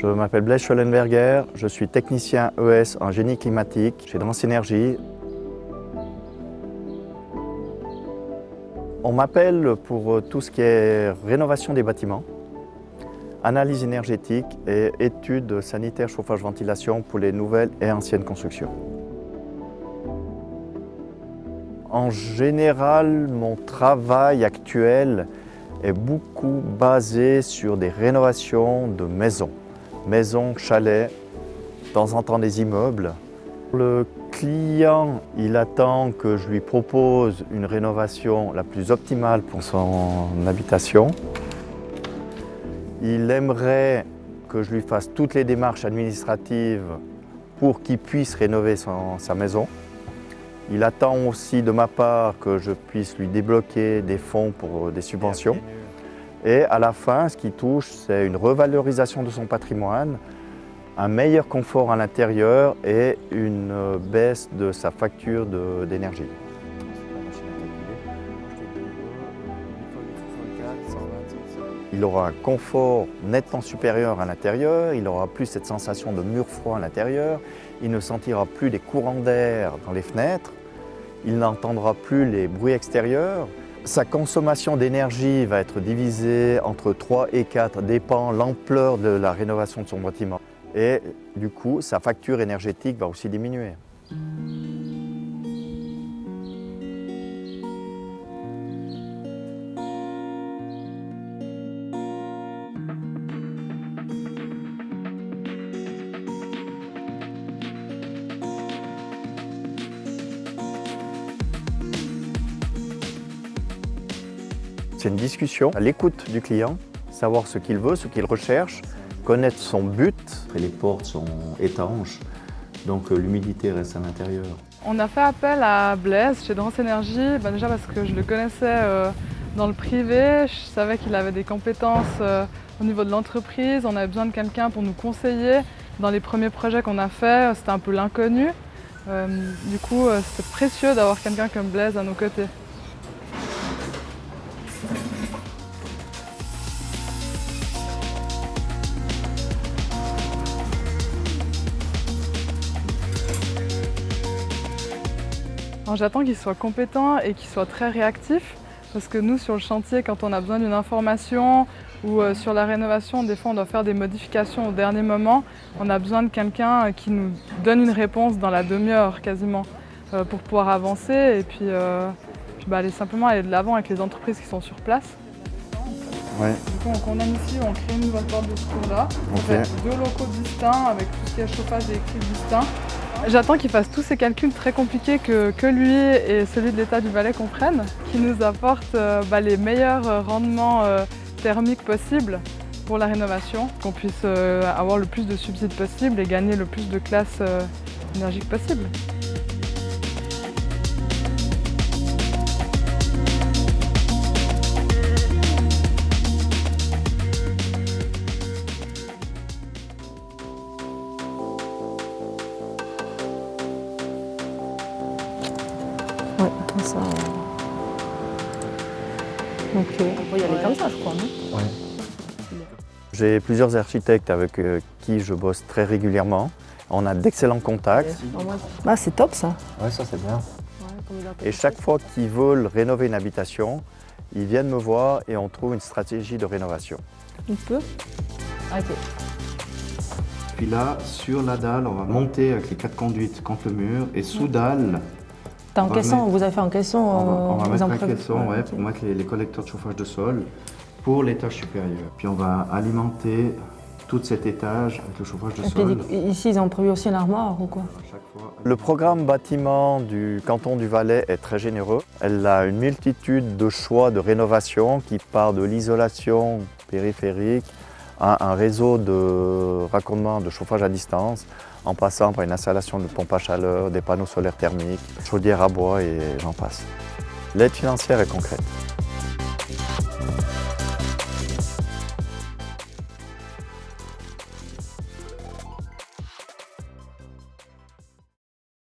Je m'appelle Blaise Schollenberger, je suis technicien ES en génie climatique chez Drancy Énergie. On m'appelle pour tout ce qui est rénovation des bâtiments, analyse énergétique et études sanitaires chauffage-ventilation pour les nouvelles et anciennes constructions. En général, mon travail actuel est beaucoup basé sur des rénovations de maisons. Maisons, chalets, de temps en temps des immeubles. Le client, il attend que je lui propose une rénovation la plus optimale pour son habitation. Il aimerait que je lui fasse toutes les démarches administratives pour qu'il puisse rénover sa maison. Il attend aussi de ma part que je puisse lui débloquer des fonds pour des subventions. Et à la fin, ce qui touche, c'est une revalorisation de son patrimoine, un meilleur confort à l'intérieur et une baisse de sa facture d'énergie. Il aura un confort nettement supérieur à l'intérieur, il n'aura plus cette sensation de mur froid à l'intérieur, il ne sentira plus les courants d'air dans les fenêtres, il n'entendra plus les bruits extérieurs. Sa consommation d'énergie va être divisée entre 3 et 4, dépend l'ampleur de la rénovation de son bâtiment. Et du coup, sa facture énergétique va aussi diminuer. C'est une discussion à l'écoute du client, savoir ce qu'il veut, ce qu'il recherche, connaître son but. Et les portes sont étanches, donc l'humidité reste à l'intérieur. On a fait appel à Blaise chez Drancy Énergie, déjà parce que je le connaissais dans le privé, je savais qu'il avait des compétences au niveau de l'entreprise, on avait besoin de quelqu'un pour nous conseiller. Dans les premiers projets qu'on a faits, c'était un peu l'inconnu. Du coup, c'était précieux d'avoir quelqu'un comme Blaise à nos côtés. J'attends qu'il soit compétent et qu'il soit très réactif parce que nous sur le chantier, quand on a besoin d'une information ou sur la rénovation, des fois on doit faire des modifications au dernier moment. On a besoin de quelqu'un qui nous donne une réponse dans la demi-heure quasiment pour pouvoir avancer et puis aller simplement aller de l'avant avec les entreprises qui sont sur place. Ouais. Du coup, on condamne ici, on crée une nouvelle porte de secours là. On fait 2 locaux distincts avec tout ce qui est chauffage électrique distinct. J'attends qu'il fasse tous ces calculs très compliqués que lui et celui de l'État du Valais comprennent, qui nous apportent les meilleurs rendements thermiques possibles pour la rénovation, qu'on puisse avoir le plus de subsides possible et gagner le plus de classes énergiques possible. Ouais, comme ça. Donc, on peut y aller comme ça, je crois, non? Ouais. J'ai plusieurs architectes avec qui je bosse très régulièrement. On a d'excellents contacts. Ah, c'est top ça. Ouais, ça c'est bien. Et chaque fois qu'ils veulent rénover une habitation, ils viennent me voir et on trouve une stratégie de rénovation. On peut? Ok. Puis là, sur la dalle, on va monter avec les 4 conduites contre le mur et sous dalle, T'as en caisson, vous avez fait en caisson? on va mettre un imprévus. caisson Ouais, pour mettre les collecteurs de chauffage de sol pour l'étage supérieur. Puis on va alimenter tout cet étage avec le chauffage de Et sol. puis, ici, ils ont prévu aussi une armoire ou quoi? Le programme bâtiment du canton du Valais est très généreux. Elle a une multitude de choix de rénovation qui part de l'isolation périphérique à un réseau de raccordement de chauffage à distance, en passant par une installation de pompe à chaleur, des panneaux solaires thermiques, chaudière à bois et j'en passe. L'aide financière est concrète.